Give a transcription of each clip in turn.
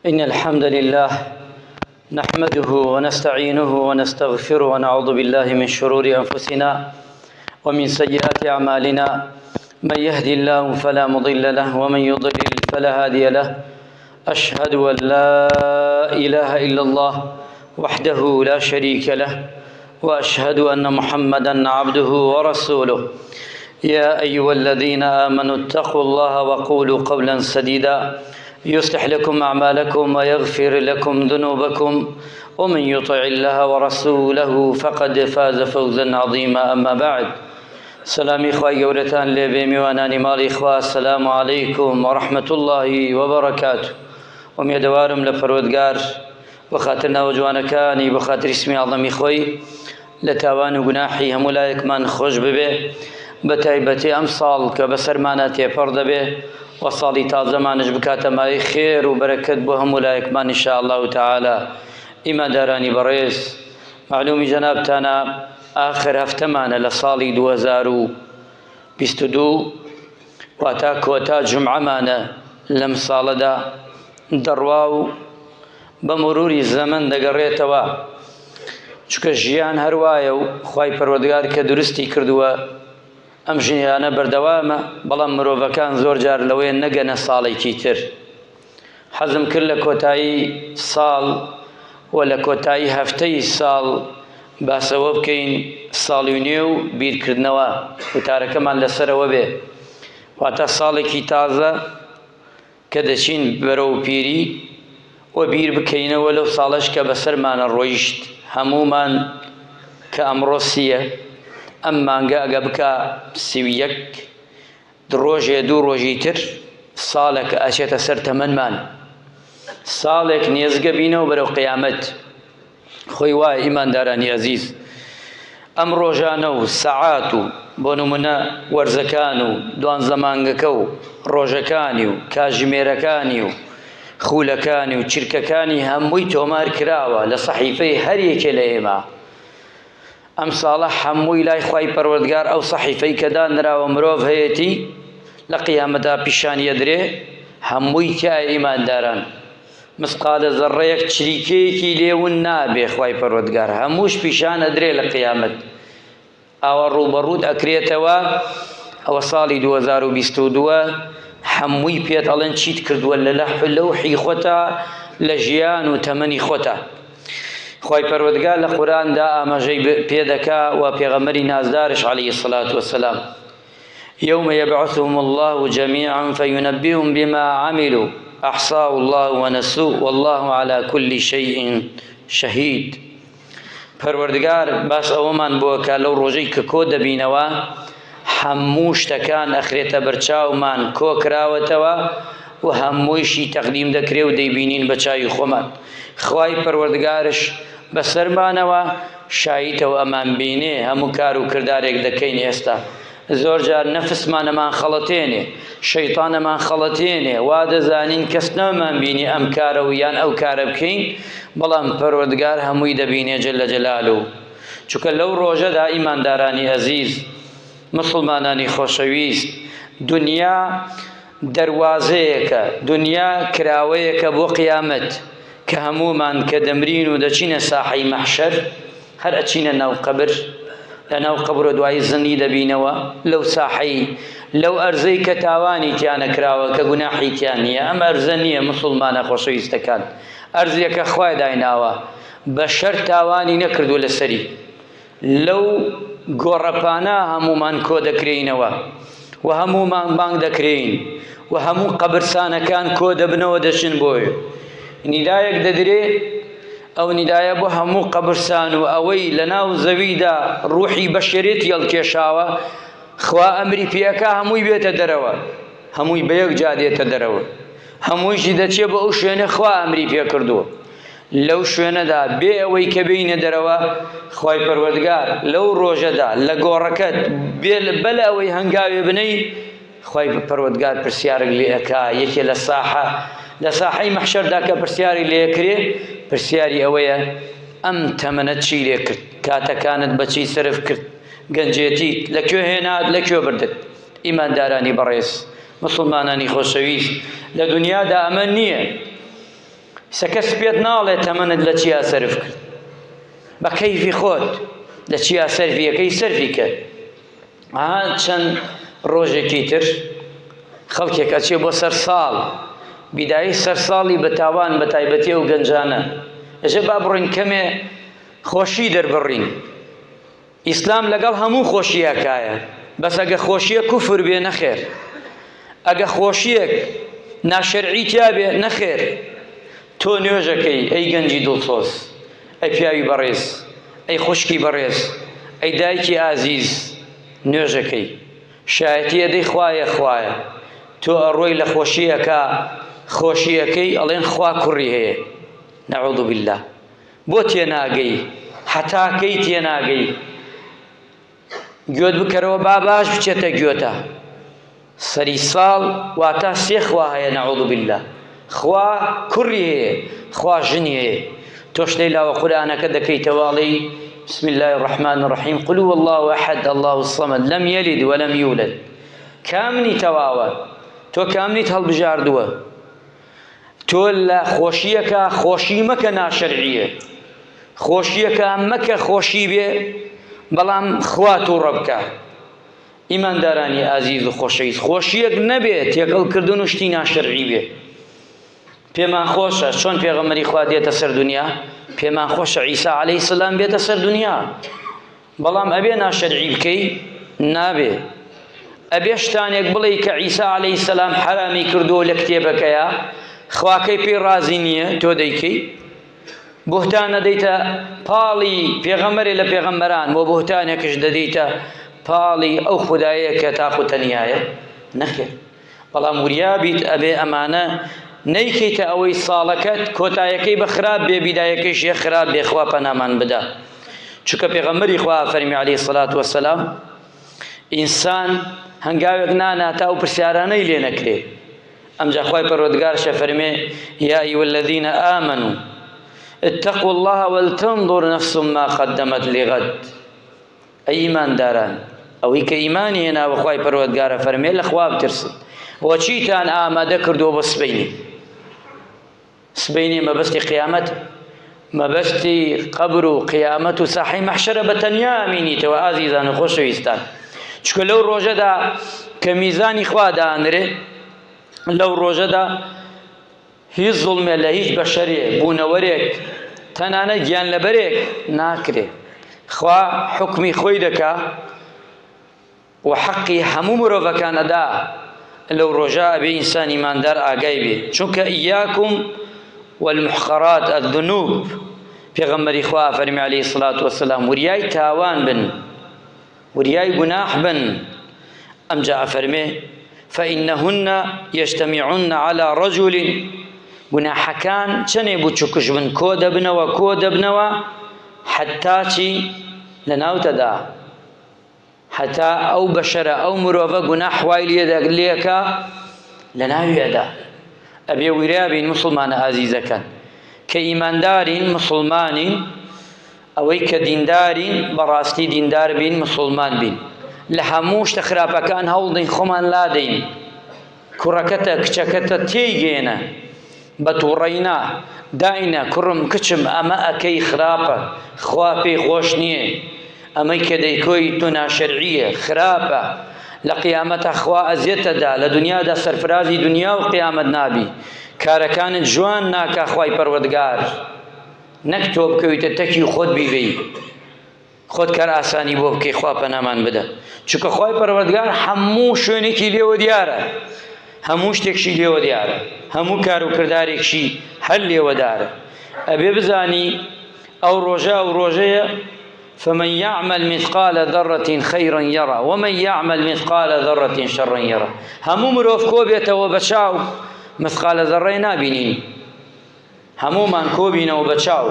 إن الحمد لله نحمده ونستعينه ونستغفره ونعوذ بالله من شرور أنفسنا ومن سيئات أعمالنا. من يهدي الله فلا مضل له ومن يضلل فلا هادي له. أشهد أن لا إله إلا الله وحده لا شريك له وأشهد أن محمدا عبده ورسوله. يا أيها الذين آمنوا اتقوا الله وقولوا قولا سديدا يصلح لكم أعمالكم ويغفر لكم ذنوبكم ومن يطع الله ورسوله فقد فاز فوزا عظيما. أما بعد، سلامي خواهي قولتان لبي ميواناني مالي إخوة، السلام عليكم ورحمة الله وبركاته. وميدوارم لفرودگار بخاطرنا وجوانكاني بخاطر اسمي عظمي خوي لتاوان وقناحي همولايك من خوش ببي بتايبتي أمصال كبسرماناتي فرد به وصالي تازمانش بكاتماي خير وبركت بهم ولايك من إن شاء الله تعالى. إما داراني بريس معلومي جنابتانا آخر هفتمان لصالي 2022 واتا كوتا جمعة مانا لم صالدا درواو بمرور الزمن دقريتوا چونکە ژیان هەروایە و خوای پەروەردگار کە درستی کردووە ئەم ژیانە بەردەوامە، بەڵام مرۆڤەکان زۆر جار لەوەیە نەگەنە ساڵێکی تر. حەزم کرد لە کۆتایی ساڵ و لە کۆتایی هەفتەی ساڵ باسەوە بکەین ساڵی و نوێ و بیرکردنەوە وتارەکەمان لەسەرەوە بێ، واتە ساڵێکی تازە کە دەچین بەرەو پیری و بیر بکەینەوە لەو ساڵەش کە بەسەرمانە ڕۆیشت هەمومان کە ئەمڕۆ سیە. ئەم مانگە ئەگە بکە 31 ڕۆژێ 2 ڕۆژی تر ساڵێک ئەچێتە سەر تەمەنمان، ساڵێک نێزگە بینەوە بەرەو قیامەت. خۆی وایە ئیماندارانی عەزیز، ئەم ڕۆژانە و سەعات و بۆ نمونە وەرزەکان و دوانزە مانگەکە و ڕۆژەکانی و کاتژمێرەکانی و خولەکانی و چرکەکانی هەمووی تۆمار کراوە لە سەحیفەی هەر یەکێ لە ئێمە. ئەم ساڵە هەمووی لای خوای پەروەردگار ئەو سەحیفەی کە دانراوە مرۆڤ هەیەتی لە قیامەتدا پیشانیە درێ، هەمووی تایە ئیمانداران. مسقالە زەڕەیەک چریکەیەکی لێون نابێ خوای پەروەردگار، هەمووش پیشانە درێ لە قیامەت. ئاوا ڕووبەڕوود ئەکرێتەوە ئەوە ساڵی 2022 هەمووی پێت ئەڵێن چیت کردووە لە لەوحی خۆتە لە ژیان و تەمەنی خۆتە. خوای پەروەردگار لە قورئاندا ئاماژەی پێ دەکا و پێغەمبەری نازدارش عەلەیهی السەڵاتو وەسەلام يوم يبعثهم الله جميعا فينبئهم بما عملوا أحصاه الله ونسوه والله على كل شيء شهيد. پەروەردگار باس ئەوەمان بۆ کە لەو ڕۆژەی کە کۆ دەبینەوە هەموو شتەکان ئەخرێتە بەرچاومان کۆ کراوەتەوە و هەموویشی تەقدیم دەکرێ و دەیبینین بە چاوی خۆمان. خوای پەروەردگارش بەسەرمانەوە شایتەوە ئەمان بینێ هەموو کار و کردارێک دەکەین. ئێستا زۆر جار نەفسمانەمان خەڵەتێنێ، شەیطانەمان خەڵەتێنێ، وا دەزانین کەس نەمان بینی ئەم کارە و یان ئەو کارە بکەین، بەڵام پەروەردگار هەمووی دەبینێ جەلە جەلالوو. چونکە لەو ڕۆژەدا ئیماندارانی عەزیز، مسلمانانی خۆشەویست، دنیا دەروازەیەکە، دنیا کراوەیەکە بۆ قیامەت کە هەموومان کە دەمرین و دەچینە ساحەی مەحشەر هەر ئەچینە ناو قەبر، لە ناو قەبرە دوای زنی دەبینەوە لەو ساحەی لەو ئەرزەی کە تاوانی تیانە کراوە کە گوناحی تیان نییە. ئەم ئەرزە نییە مسلمانە خۆشەویستەکان، ئەرزێکە خوای دایناوە بەشەر تاوانی نەکردو لەسەری. لەو گۆڕەپانە هەموومان کۆ دەکرێینەوە و هەموومان بانگ دەکرێین و هەموو قەبرسانەکان کۆ دەبنەوە دەچن بۆی. نیدایەک دەدرێ، ئەو نیدایە بۆ هەموو قەبرسان و ئەوەی لە ناو زەویدا ڕوحی بەشەرێت هێڵکێشاوە خوا ئەمری پێەکە هەمووی بێتە دەرەوە، هەمووی بە یەک جا دێتە دەرەوە، هەموویشی دەچێ بە ئەو شوێنە خوا ئەمری پێ کردووە. لەو شوێنەدا بێ ئەوەی کە بینە دەرەوە خوای پەروەردگار لەو ڕۆژەدا لە گۆڕەکەت بەلە ئەوەی هەنگاوێ بنەی خوای پەروەردگار پرسیارێک لێ ئەکا. یەکێ لە ساحەی مەحشەردا کە پرسیاری لێکرێ، پرسیاری ئەوەیە ئەم تەمەنەت چی لێ کرد، کاتەکانت بەچی سرف کرد، گەنجێتی لەکوێ هێنات لەکوێ بردت. ئیماندارانی بەڕێز، مسلمانانی خۆشەویست، لە دنیادا ئەمە نییە کەس پێت ناڵێت تەمەنت لە چیا سەرف کرد، بە کەیفی خۆت لە چیا سەرفیەکەی سەرفی کرد. چەند ڕۆژێکی تر خەڵکێک ئەچێ بۆ سەر ساڵ، بیدایی سەر ساڵی بە تاوان بە تایبەتی و گەنجانە. ئەژە با بڕۆین کەمێ خۆشی دەربڕین. ئیسلام لەگەڵ هەموو خۆشیەکایە، بەس ئەگە خۆشیە کوفر بێ نەخێر، ئەگە خۆشیەک ناشەرعی تیا بێ نەخێر. تۆ نوێژەکەی ئەی گەنجی دڵسۆز، ئەی پیاوی بەڕێز، ئەی خوشکی بەڕێز، ئەی دایکی ئازیز، نوێژەکەی شایەتی ئەدەی خوایە خوایە. تۆ ئەڕۆی لە خۆشیەکە، خۆشیەکەی ئەڵێن خوا کوڕی هەیە، نەعوذ بالله. بۆ تێناگەی، حەتاکەی تێناگەی، گوێت بکەرەوە با باش بچێتە گوێتە. سەری ساڵ واتە سێ خوا هەیە، نەعوذ بالله. خوا کوڕی هەیە، خوا ژنی هەیە. تۆ شتەی لاوە قورئانەکە دەکەیتەواڵی بسم الله الرحمن الرحيم قل هو الله أحد الله الصمد لم يلد ولم يولد. کامنی تەواوە، تۆ کامنیت هەڵبژاردووە. تۆ لە خۆشیەکە خۆشی مەکە ناشەرعیە، خۆشیەکە مەکە خۆشی بێ، بەڵام خوا تووڕە بکە. ئیماندارانی ئازیز و خۆشەویست، خۆشیەک نەبێت تێکەڵکردن و شتی ناشەرعی بێ. پێمان خۆشە چۆن پێغەمبەری خوا دێتە سەر دنیا، پێمان خۆشە عیسا عەلەیهی سەلام بێتە سەر دنیا، بەڵام ئەبێ ناشەرعی بکەی نابێ. ئەبێ شتانێک بڵێ کە عیسا عەلەیهی سەلام حرامی کردووە لە کتێبەکەیە، خواکەی پێی ڕازی نییە، تۆ دەیکەی. بوهتان دەدەیتە پاڵی پێغەمبەرێ لە پێغەمبەران، بۆ بوهتانێکش دەدەیتە پاڵی ئەو خودایە کە تاقو تەنیایە، نەخێر. بەڵام وریابیت ئەبێ ئەمانە نەیکەیتە ئەوەی ساڵەکەت کۆتایەکەی بە خراپ بێ، بیدایەکەیش یە خراپ بێ. خوا پەنامان بدە. چونکە پێغەمبەری خوا فەرمی عەلەیهی سەڵات وەسەلام ئینسان هەنگاوێک ناناتا و پرسیارانەی لێ نەکرێ. ئەمجا خوای پەروەردگارشە فەرمێ یا ئەیها الذین ئامنوا اتقوا الله ولتنظر نفس ما قدمت لغد. ئەی ئیمانداران، ئەوەی کە ئیمانی هێناوە خوای پەروەردگارە فەرمێ لە خوا بترسن، بۆ چیتان ئامادە کردووە بۆ سبەینی. سبەینی مەبەستی قیامەت، مەبەستی قەبر و قیامەت و ساحەی مەحشەرە بە تەنیا ئامینیتەوە. ئازیزان و خۆشەویستان، چونکە لەو ڕۆژەدا کە میزانی خوا دانرێ، لەو ڕۆژەدا هیچ زوڵمێ لە هیچ بەشەرێ بوونەوەرێک تەنانە گیانلەبەرێک ناکرێ. خوا حکمی خۆی دەکا و حەقی هەموو مرۆڤەکان ئەدا. لەو ڕۆژە ئەبێ ئینسان ئیماندار ئاگای بێ، چونکە ئیاکم والمحقرات الذنوب. پێغەمبەری خوا فەرمی عەلەیهی سەڵات وەسەلام وریای تاوان بن، وریای گوناح بن. ئەمجا ئەفەرمێ فإنهن يجتمعن على رجل. گوناحەکان چەنێ بچووکش بن، کۆ دەبنەوە حتا چی لەناوتەدا، حتا ئەو بەشەرە ئەو مرۆڤە گوناح وای لێکا لە ناویەدا. ئەبێ ویرابین مسلمانە ئازیزەکان کە ئیماندارین، مسلمانین، ئەوەی کە دیندارین بەڕاستی دیندار بین، مسلمان بین. لە هەموو شتە خراپەکان هەوڵدەین خۆمان لادەین. کوڕەکەتە کچەکەتە تێیگێنە، بە تووڕەینا داینە کوڕم کچم ئەمە ئەکەی خراپە، خوا پێی خۆش نییە، ئەمەی کە دەیکۆی تۆ ناشەرعیە، خراپە. لە قیامەتە خوا ئەزیەتەدا، لە دنیادا سەرفرازی دنیا و قیامەت نابی. کارەکانت جوان ناکا خوای پەروەردگار، نەک تۆ بکەویتە تەکی خۆت بیبی، خۆت کار ئاسانی بۆ بکەی. خوا پەنامان بدە، چونکە خوای پەروەردگار هەموو شوێنێکی لێوە دیارە، هەموو شتێکشی لێوە دیارە، هەموو کار و کردارێکشی هەر لێوەدارە. ئەبێ بزانی ئەو ڕۆژەیە فمن يعمل مثقال ذرة خيرا يرى ومن يعمل مثقال ذرة شرا يرى. هەموو مرۆڤ کۆ بێتەوە بە چاو، مثقال ذرەی نابینین، هەمومان کۆ بینەوە بە چاو.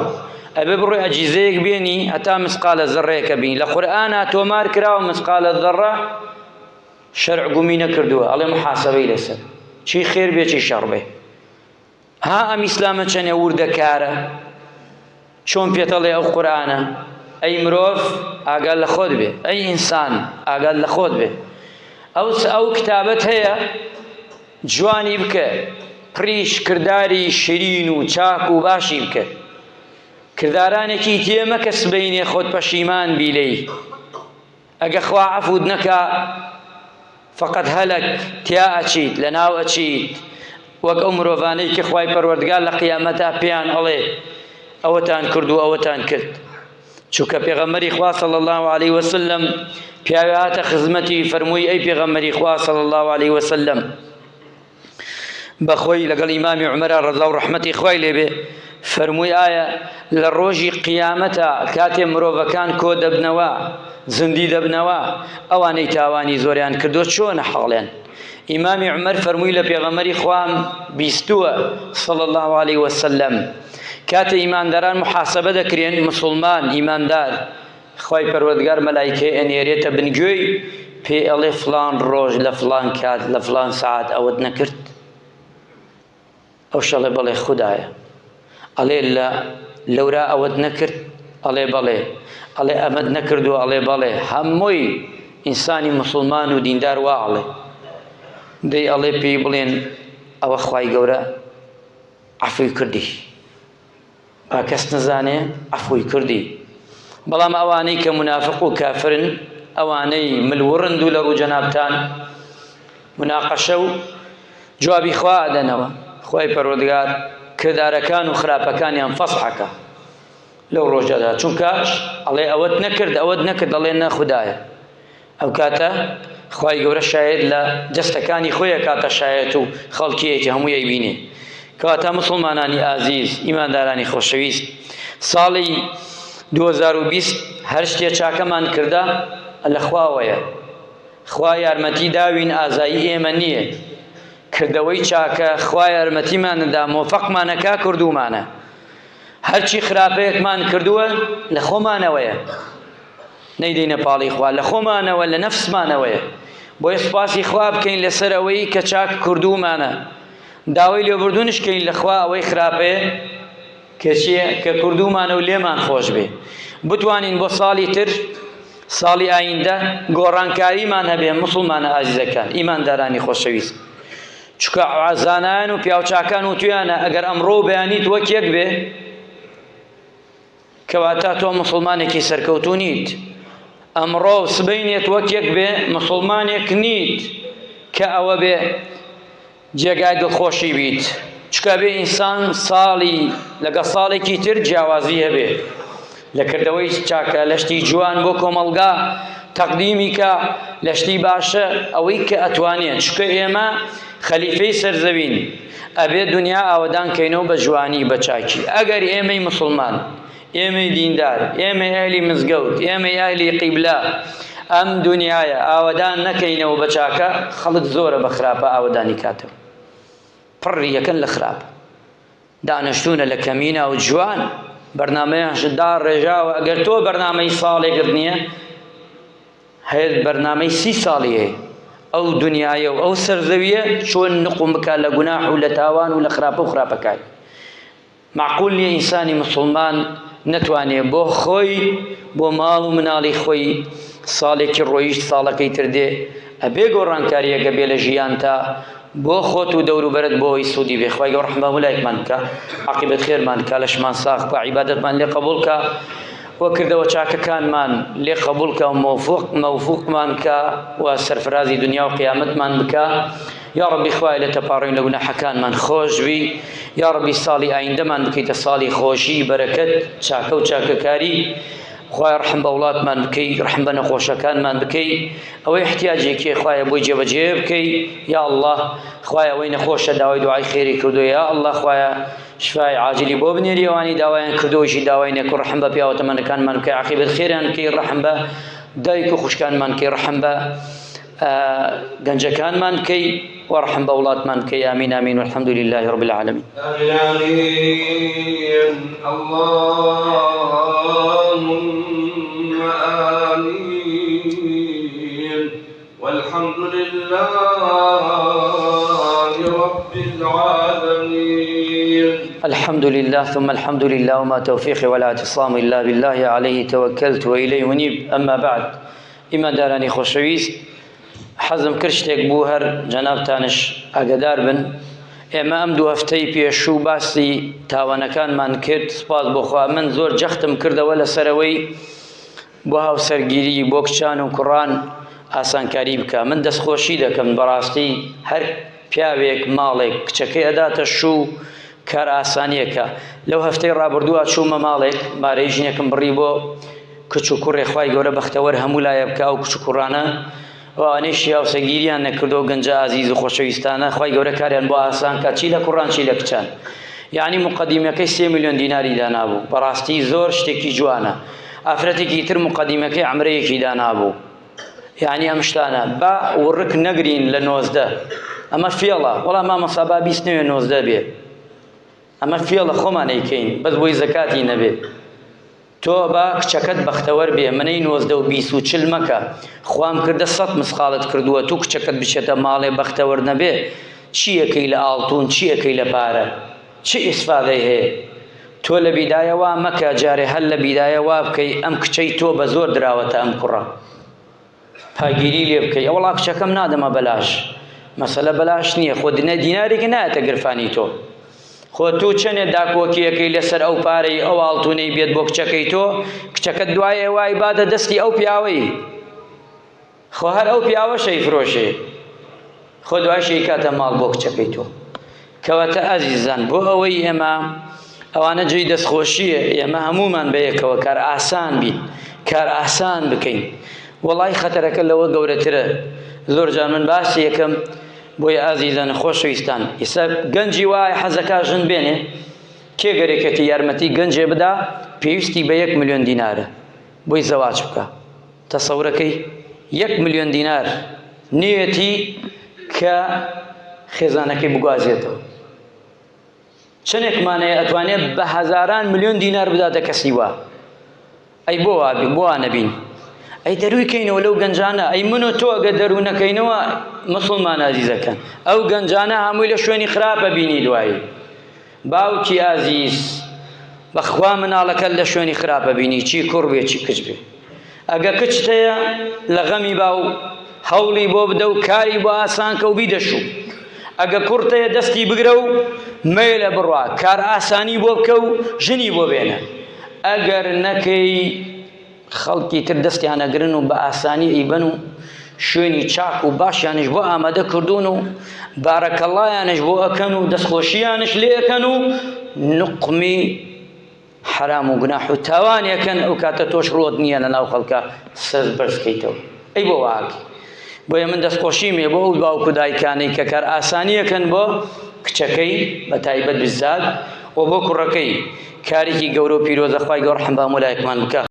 ئەبێ بڕۆی ئەجیزەیەک بێنی هەتا مثقال ذرەیەکە بین. لە قورئانە تۆمار کراوە مثقال ذرە شەرع گومی نەکردووە، ئەڵێ محاسەبەی لەسەر چی خێر بێ چی شەڕ بێ. ها ئەم ئیسلامە چەنێ وردەکارە، چۆن پێتەڵێ ئەو قورئانە ئەی مرۆڤ ئاگاد لە خۆت بێ، ئەی ئینسان ئاگاد لە خۆت بێ. ئەو کتابەت هەیە جوانی بکە، پڕیش کردداری شیرین و چاک و باشی بکە کردارانێکی تێمەکە سبەینێ خۆت پەشیمان بیلەی ئەگە خوا عەفوت نەکا فقط هەلک تیا ئەچیت لەناو ئەچیت وەک ئەو مرۆڤانەی کە خوای پەروەردگار لە قیامەتا پێیان ئەڵێ ئەوەتان کرد و ئەوەتان کرد چونکە پێغەمبەری خوا صلی الله علیه وسلم پیاوی هاتە خزمەتی فەرمووی ئەی پێغەمبەری خوا صلی الله علیه وسلم بەخۆی لەگەڵ ئیمامی عومەرە ڕەضا و ڕەحمەتی خوای لێبێ فەرمووی ئایا لە ڕۆژی قیامەتە کاتێ مرۆڤەکان کۆ دەبنەوە زندی دەبنەوە ئەوانەی تاوانی زۆریان کردو چۆنە حەڵێن ئیمامی عومەر فەرمووی لە پێغەمبەری خوام بیستووە صلی الله علیه وسلم کاتە ئیمانداران محاسبە دەکرێن مسلمان ئیماندار خوای پەروەردگار مەلایکەی ئەنێرێتە بنگوێی پێ ئەڵێ فڵان ڕۆژ لە فڵان کات لە فڵان سەعات ئەوەت نەکرد ئەو شەڵێ بەڵێ خودایە ئەڵێ لەورا ئەوەت نەکرد ئەڵێ بەڵێ ئەڵێ ئەمەت نەکردووە ئەڵێ بەڵێ هەمووی ئینسانی مسلمان و دیندار وا ئەڵێ دەی ئەڵێ پێی بڵێن ئەوە خوای گەورە عەفوی کردی با کەس نەزانێ عەفوی کردی بەڵام ئەوانەی کە منافق و کافرن ئەوانەی ملوڕند و لە ڕوو جەنابتان مناقەشە و جوابی خوا ئەدەنەوە خوای پەروەردگار کردارەکان و خراپەکانیان فەسحەکە لەو ڕۆژەدا چونکە ئەڵێ ئەوەت نەکرد ئەوەت نەکرد ئەڵێ نە خودایە ئەو کاتە خوای گەورە شاید لە جەستەکانی خۆیە کاتە شایەت و خەڵکیەتی هەمووی ئەیبینێ کەواتە مسلمانانی ئازیز ئیماندارانی خۆشەویست ساڵی 2020 هەر شتێ چاکەمان کردە لە خواوەیە خوا یارمەتی داوین ئازایی ئێمە نییە کردەوەی چاکە خوا یارمەتیمانەدا مۆفەقمانەکا کردومانە هەرچی خراپەیەکمان کردووە لە خۆمانەوەیە نەیدەینە پاڵی خوا لە خۆمانەوە لە نەفسمانەوەیە بۆیە سوپاسی خوا بکەین لەسەر ئەوەی کە چاک کردومانە داوای لێبوردونش کەین لە خوا ئەوەی خراپەیە کە چییە کە کردومانە و لێمان خۆش بێ بتوانین بۆ ساڵی تر ساڵی ئایندە گۆڕانکاریمان هەبێ مسلمانە ئازیزەکان ئیماندارانی خۆشەویست چونکە زانایان و پیاوچاکان و تویانە ئەگەر ئەمڕۆ بەیانیت وەک یەک بێ کەواتە تۆ مسلمانێکی سەرکەوتوو نیت ئەمڕۆ سبەینێت وەک یەک بێ مسلمانێک نیت کە ئەوە بێ جێگای دڵخۆشی بیت چکە بێ ئینسان ساڵی لەگە ساڵێکی تر جیاوازی هەبێ لە کردەوەی چاکە لە شتی جوان بۆ کۆمەڵگا تەقدیمی کە لە شتی باشە ئەوەی کە ئەتوانێت چکە ئێمە خەلیفەی سەرزەوین ئەبێ دنیا ئاوەدان کەینەوە بە جوانی بە چاکی ئەگەر ئێمەی مسلمان ئێمەی دیندار ئێمەی ئەهلی مزگەوت ئێمەی ئەهلی قیبلە ئەم دنیایە ئاوەدان نەکەینەوە بە چاکە خەڵک زۆرە بە خراپە ئاوەدانی کاتەوە پڕی یەکەن لە خراپە دانیشتوونە لە کەمینە و جوان بەرنامەیانشدا ڕێژاوە ئەگەر تۆ بەرنامەی ساڵێکت نییە هەیە بەرنامەی 30 ساڵی هەیە ئەو دنیایە و ئەو سەرزەویە چۆن نقم بکە لە گوناح و لە تاوان و لە خراپە و خراپەکانی معقول نییە ئینسانی مسلمان نەتوانێ بۆ خۆی بۆ ماڵ و مناڵی خۆی ساڵێکی ڕۆیشت ساڵەکەی تردێ ئەبێ گۆڕانکاریەکە بێ لە ژیان تا بۆ خۆت و دەوروبەرت بۆی سوودی بێ خوای گەورە ڕەحمە مولایکمان بکە عاقبەت خێرمان کە لەشمان ساغ بکە عیبادەتمان لێ قبوڵ کە وە کردەوە چاکەکانمان لێ قبوڵ کە مەوفوقمان کە و سەرفرازی دنیا و قیامەتمان بکە یا ربی خوای لە تەپاڕین لە گوناحەکانمان خۆش بی یا ربی ساڵی ئایندەمان بکەیتە ساڵی خۆشی بەرەکەت چاکە و چاکەکاری خوای ڕحم بە وڵاتمان بکەی ڕحم بە نەخۆشەکانمان بکەی ئەوەی احتیاجێکی خوایە بۆی جێبەجێ بکەی یا الله خوایە ئەوەی نەخۆشە داوای دوعای خێری کردو یا الله خوایە شفای عاجلی بۆ بنێری ئەوانی داوایان کردوشی داوای نەکو ڕحم بە پیاوەتەمەنەکانمان بکەی عاقبەت خێریان بکەی ڕحم بە دایک و خوشکانمان بکەی ڕحم بە گەنجەکانمان بکەی وارحم بأولادمان كي آمين آمين والحمد لله رب العالمين آمين اللهم آمين والحمد لله رب العالمين الحمد لله ثم الحمد لله وما توفيقي ولا اعتصام إلا بالله عليه توكلت وإليه منيب أما بعد إما داراني خوشويست حەزم کرد شتێک بوو هەر جەنابتانش ئاگادار بن ئێمە ئەم دوو هەفتەی پێشوو باسی تاوانەکانمان کرد. سوپاس بۆخوا من زۆر جەختم کردەوە لەسەرەوەی بۆ هاوسەرگیری بۆ کچان و کوڕان ئاسانکاری بکە. من دەستخۆشی دەکەم بەڕاستی هەر پیاوێک ماڵێک کچەکەی ئەداتە شوو کار ئاسانیەکە. لەو هەفتەی ڕابردووە چوومە ماڵێک مارەی ژنێکم بڕی بۆ کچ و کوڕێ خوای گەورە بەختەوەر هەموو لایە بکە و کچ و کوڕانە ئەوانەیشی هاوسەرگیریان نەکردو گەنجە ئازیز و خۆشەویستانە خوای گەورە کاریان بۆ ئاسان کات چی لە کوڕان چی لە کچان. یعنی مقدمەکەی 3 ملیۆن دیناری دانابوو. بەڕاستی زۆر شتێکی جوانە. ئافرەتێکی تر مقدمەکەی عەمرەیەکی دانابوو. یعنی ئەم شتانە با وڕک نەگرین لە 19. ئەمە فێڵە. وەڵام مامۆستا با بیست نەوێ 19 بێ. ئەمە فێڵە خۆمان ئەیکەین بەس بۆی زەکاتی نەبێت. تۆ با کچەکەت بەختەوەر بێ. منەی 19 و 20 و 40 مەکە. خوام کردە 100 مسخاڵت کردووە تو کچەکەت بچێتە ماڵێ بەختەوەر نەبێ. چیەکەی لە ئاڵتون چیەکەی لە پارە چی ئیسفادەی هەیە؟ تۆ لە بیدایەوە مەکە جارێ هەر لە بیدایەوە بکەی ئەم کچەی تۆ بە زۆر دراوەتە ئەم کوڕە پاگیری لێ بکەی. ئەوڵا کچەکەم نادەمە بەلاش. مەسەلە بەلاش نییە. خۆ دینارێکی نایەتە گرفانی تۆ. خۆ تۆ چەندێ داکۆکیەکەی لەسەر ئەو پارەی ئەو ئاڵتونەی بێت بۆ کچەکەی تۆ کچەکەت دوایێ وای بادە دەستی ئەو پیاوەی. خۆ هەر ئەو پیاوە شەیفرۆشێ. خۆ دوای شەی کاتە ماڵ بۆ کچەکەی تۆ. کەواتە ئازیزان بۆ ئەوەی ئێمە ئەوانە جێی دەستخۆشیە ئێمە هەمومان بەیەکەوە کار ئاسان بین کار ئاسان بکەین. وەڵای خەتەرەکە لەوە گەورەترە. زۆر جار من باسی یەکەم بۆی ئازیزان خۆشەویستان ئێستا گەنجی وایە حەزەکە ژن بێنێ کێ گەرێکەتی یارمەتی گەنجێ بدا پێویستی بە 1 ملیۆن دینارە بۆی زەواج بکە. تەسەورەکەی 1 ملیۆن دینار نیەتی کە خێزانەکەی بگوازێتەوە. چەندێکمانەیە ئەتوانێت بە هەزاران ملیۆن دینار بداتە کەسی وا. ئەی بۆ وابی بۆ وانەبین. ئەی دەرویکەینەوە لەو گەنجانە. ئەی من و تۆ ئەگە دەرو نەکەینەوە مسڵمان ئازیزەکەن ئەو گەنجانە هەمووی لە شوێنی خراپە بینی دوایی. باوکی ئازیز بەخوا مناڵەکەت لە شوێنی خراپە بینی چی کوڕ بێ چی کچ بێ. ئەگە کچت هەیە لە غەمی باو هەوڵی بۆ بدە و کاری بۆ ئاسانکە و بیدەشوو. ئەگە کوڕت هەیە دەستی بگرە و مەیلە بڕوا کار ئاسانی بۆ بکە و ژنی بۆ بێنە. ئەگەر نەکەی خەڵکی تر دەستیان ئەگرن و بە ئاسانی ئیبەن و شوێنی چاک و باشیانش بۆ ئامادە کردوون و بارەکەڵایانش بۆ ئەکەن و دەستخۆشییانش لێ ئەکەن و نقمی حرام و گوناح و تاوانیەکەن ئەو کاتە تۆش ڕۆت نییە لە ناو خەڵکە سەر بەرزکەیتەوە. ئەی بۆ واکی بۆیە من دەستخۆشیمێ بۆ ئەو باوکو دایکانەی کە کار ئاسانیەکەن بۆ کچەکەی بە تایبەت بزاد و بۆ کوڕەکەی کارێکی گەورە و پیرۆزە خوای گەورە ڕەحم بە هەموو لایەکمان بکە.